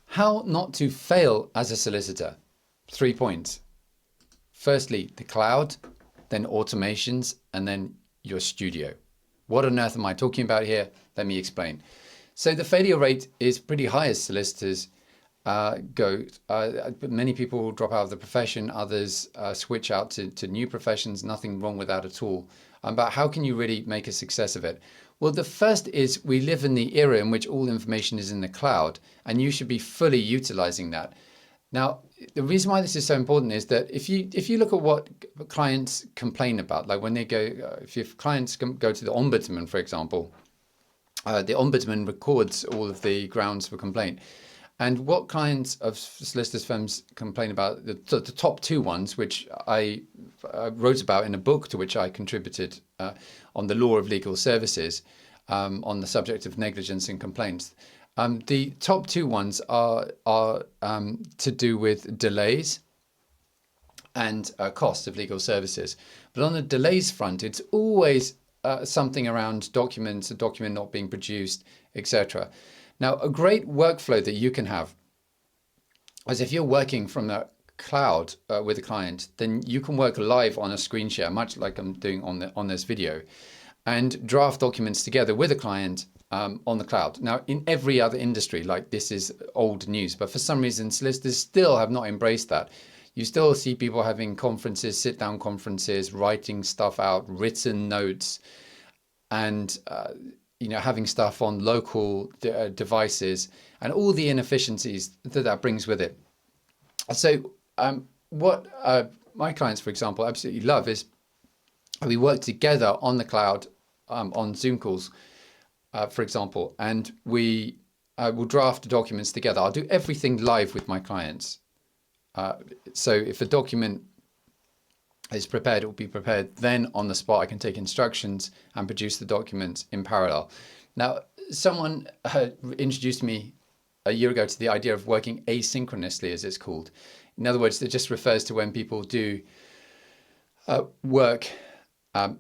How not to fail as a solicitor. 3 points. Firstly, the cloud, then automations, and then your studio. What on earth am I talking about here? Let me explain. So the failure rate is pretty high as solicitors go. Many people drop out of the profession, others switch out to new professions, nothing wrong with that at all. But how can you really make a success of it? Well, the first is we live in the era in which all information is in the cloud, and you should be fully utilizing that. Now, the reason why this is so important is that if you look at what clients complain about, like when they go, if your clients go to the ombudsman, for example, the ombudsman records all of the grounds for complaint. And what clients of solicitors firms complain about, the top two ones, which I wrote about in a book to which I contributed on the law of legal services, on the subject of negligence and complaints. The top two ones are to do with delays and costs of legal services. But on the delays front, it's always something around documents, a document not being produced, etc. Now, a great workflow that you can have is if you're working from the cloud with a client, then you can work live on a screen share, much like I'm doing on this video, and draft documents together with a client on the cloud. Now, in every other industry, like this is old news, but for some reason, solicitors still have not embraced that. You still see people having conferences, sit-down conferences, writing stuff out, written notes, and having stuff on local devices, and all the inefficiencies that brings with it. So what my clients, for example, absolutely love is we work together on the cloud, on Zoom calls, for example, and we will draft documents together. I'll do everything live with my clients. So if a document is prepared, it will be prepared. Then on the spot, I can take instructions and produce the document in parallel. Now, someone introduced me a year ago to the idea of working asynchronously, as it's called. In other words, it just refers to when people do work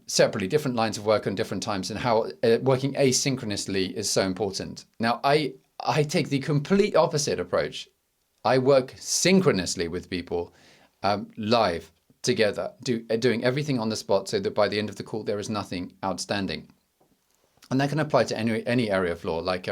separately, different lines of work on different times, and how working asynchronously is so important. Now, I take the complete opposite approach. I work synchronously with people live together, doing everything on the spot so that by the end of the call, there is nothing outstanding. And that can apply to any area of law, like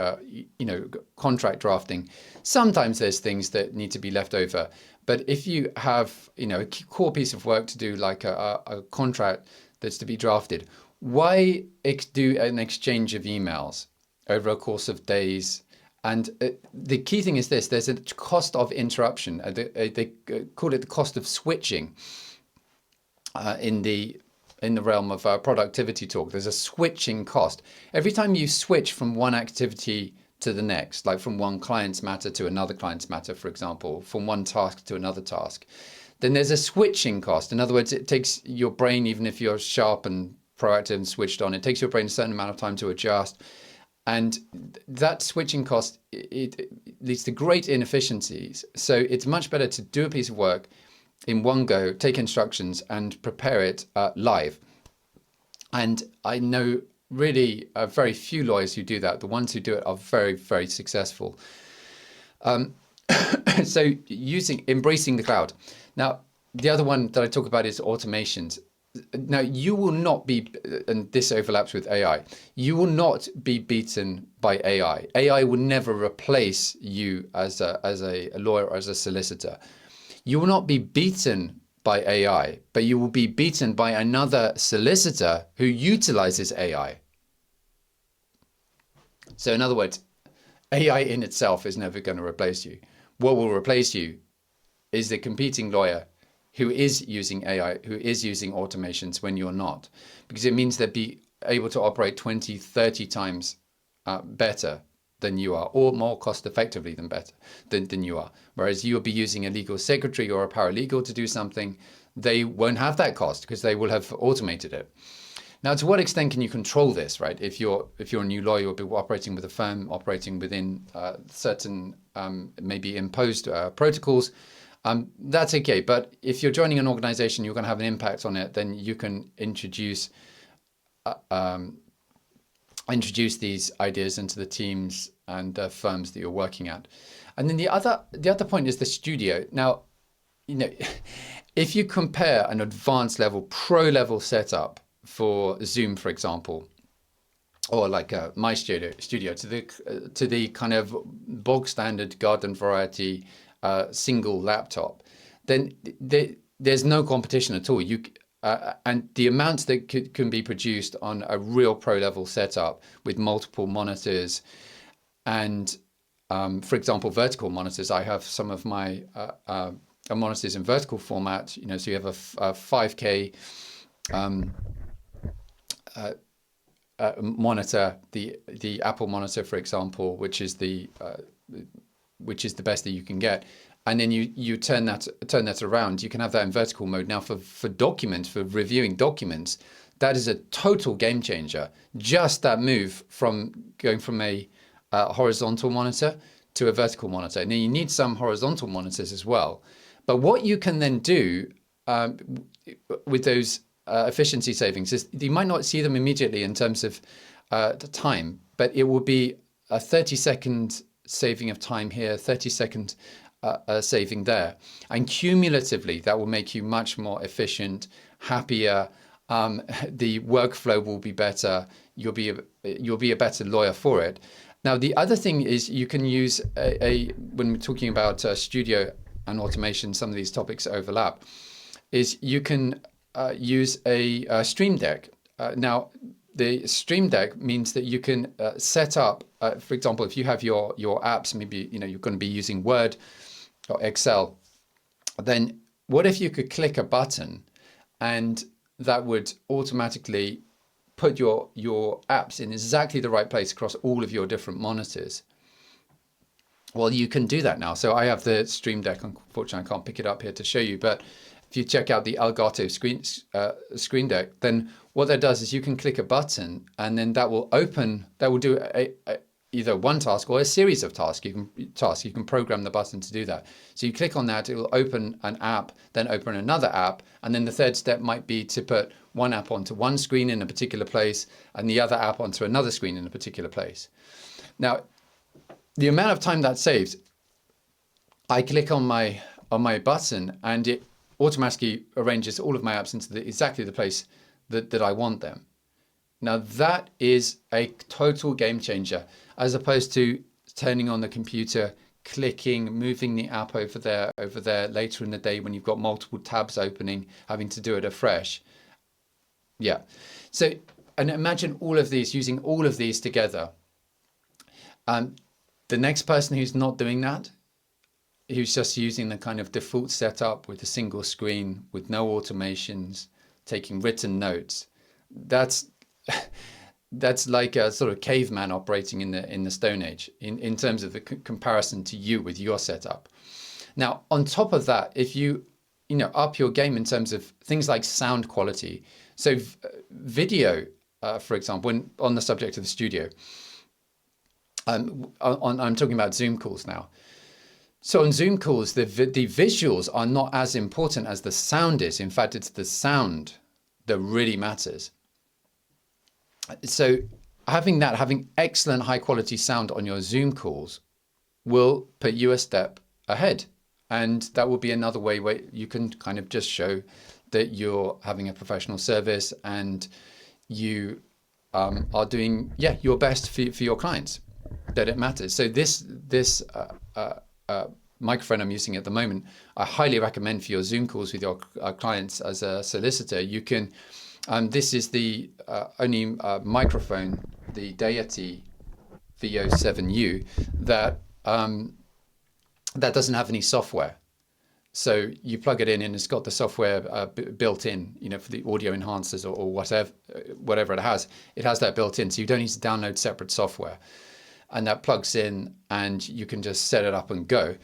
contract drafting. Sometimes there's things that need to be left over. But if you have a core piece of work to do, like a contract that's to be drafted, why do an exchange of emails over a course of days? And the key thing is this: there's a cost of interruption. They call it the cost of switching in the realm of productivity talk. There's a switching cost. Every time you switch from one activity to the next, like from one client's matter to another client's matter, for example, from one task to another task, then there's a switching cost. In other words, it takes your brain, even if you're sharp and proactive and switched on, it takes your brain a certain amount of time to adjust. And that switching cost, it leads to great inefficiencies. So it's much better to do a piece of work in one go, take instructions and prepare it live. And I know really very few lawyers who do that. The ones who do it are very, very successful. So embracing the cloud. Now, the other one that I talk about is automations. Now, you will not be, and this overlaps with AI, you will not be beaten by AI. AI will never replace you as a lawyer or as a solicitor. You will not be beaten by AI, but you will be beaten by another solicitor who utilizes AI. So in other words, AI in itself is never going to replace you. What will replace you is the competing lawyer who is using AI, who is using automations when you're not, because it means they'll be able to operate 20, 30 times better than you are, or more cost effectively than you are. Whereas you'll be using a legal secretary or a paralegal to do something, they won't have that cost because they will have automated it. Now, to what extent can you control this, right? If you're a new lawyer, you'll be operating with a firm, operating within certain maybe imposed protocols. That's okay. But if you're joining an organization, you're going to have an impact on it, then you can introduce introduce these ideas into the teams and firms that you're working at. And then the other point is the studio. Now, if you compare an advanced level, pro level setup for Zoom, for example, or like my studio to the kind of bog standard garden variety single laptop, then there's no competition at all. And the amounts that can be produced on a real pro level setup with multiple monitors and, for example, vertical monitors. I have some of my monitors in vertical format. So you have a 5K monitor, the Apple monitor, for example, which is the best that you can get. And then you turn that around. You can have that in vertical mode. Now for reviewing documents, that is a total game changer. Just that move from going from a horizontal monitor to a vertical monitor. Now you need some horizontal monitors as well. But what you can then do with those efficiency savings is you might not see them immediately in terms of the time, but it will be a 30-second saving of time here, 30-second saving there, and cumulatively that will make you much more efficient, happier. The workflow will be better. You'll be a better lawyer for it. Now the other thing is you can use when we're talking about studio and automation, some of these topics overlap. Is you can use a Stream Deck. Now the Stream Deck means that you can set up, for example, if you have your apps, maybe you're going to be using Word or Excel, then what if you could click a button and that would automatically put your apps in exactly the right place across all of your different monitors? Well, you can do that now. So I have the Stream Deck. Unfortunately, I can't pick it up here to show you, but if you check out the Elgato Screen Deck, then what that does is you can click a button and then that will do either one task or a series of tasks. You can program the button to do that. So you click on that, it will open an app, then open another app, and then the third step might be to put one app onto one screen in a particular place and the other app onto another screen in a particular place. Now, the amount of time that saves, I click on my button and it automatically arranges all of my apps into exactly the place that I want them. Now that is a total game changer, as opposed to turning on the computer, clicking, moving the app over there later in the day when you've got multiple tabs opening, having to do it afresh. Yeah. So, and imagine all of these, using all of these together. The next person who's not doing that, who's just using the kind of default setup with a single screen, with no automations, taking written notes, that's like a sort of caveman operating in the Stone Age in terms of the comparison to you with your setup. Now, on top of that, if you up your game in terms of things like sound quality, so video, for example, when on the subject of the studio, I'm talking about Zoom calls now. So on Zoom calls, the visuals are not as important as the sound is. In fact, it's the sound that really matters. So having excellent high quality sound on your Zoom calls will put you a step ahead. And that will be another way where you can kind of just show that you're having a professional service and you are doing your best for your clients, that it matters. So this microphone I'm using at the moment, I highly recommend for your Zoom calls with your clients as a solicitor. You can, this is the only microphone, the Deity VO7U, that doesn't have any software. So you plug it in and it's got the software built in, for the audio enhancers or whatever it has. It has that built in, so you don't need to download separate software. And that plugs in and you can just set it up and go.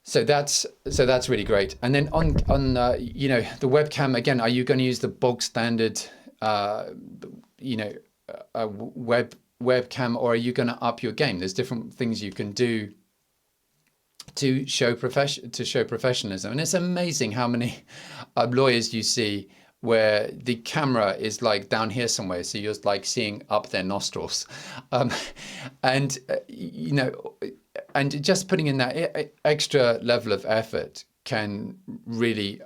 So that's really great. And then on the webcam, again, are you going to use the bog standard webcam, or are you going to up your game? There's different things you can do to show professionalism, and it's amazing how many lawyers you see where the camera is like down here somewhere, so you're like seeing up their nostrils, and you know, and just putting in that extra level of effort can really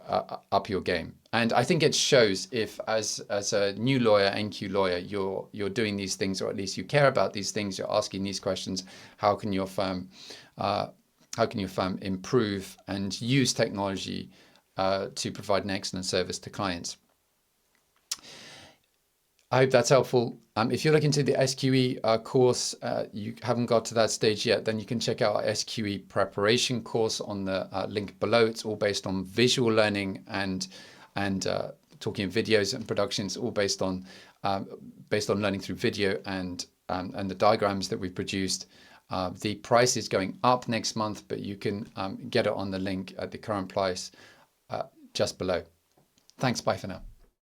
up your game. And I think it shows if, as a new lawyer, NQ lawyer, you're doing these things, or at least you care about these things. You're asking these questions. How can your firm improve and use technology to provide an excellent service to clients? I hope that's helpful. If you're looking to the SQE course, you haven't got to that stage yet, then you can check out our SQE preparation course on the link below. It's all based on visual learning and talking videos and productions, all based on learning through video and the diagrams that we've produced. The price is going up next month, but you can get it on the link at the current price just below. Thanks. Bye for now.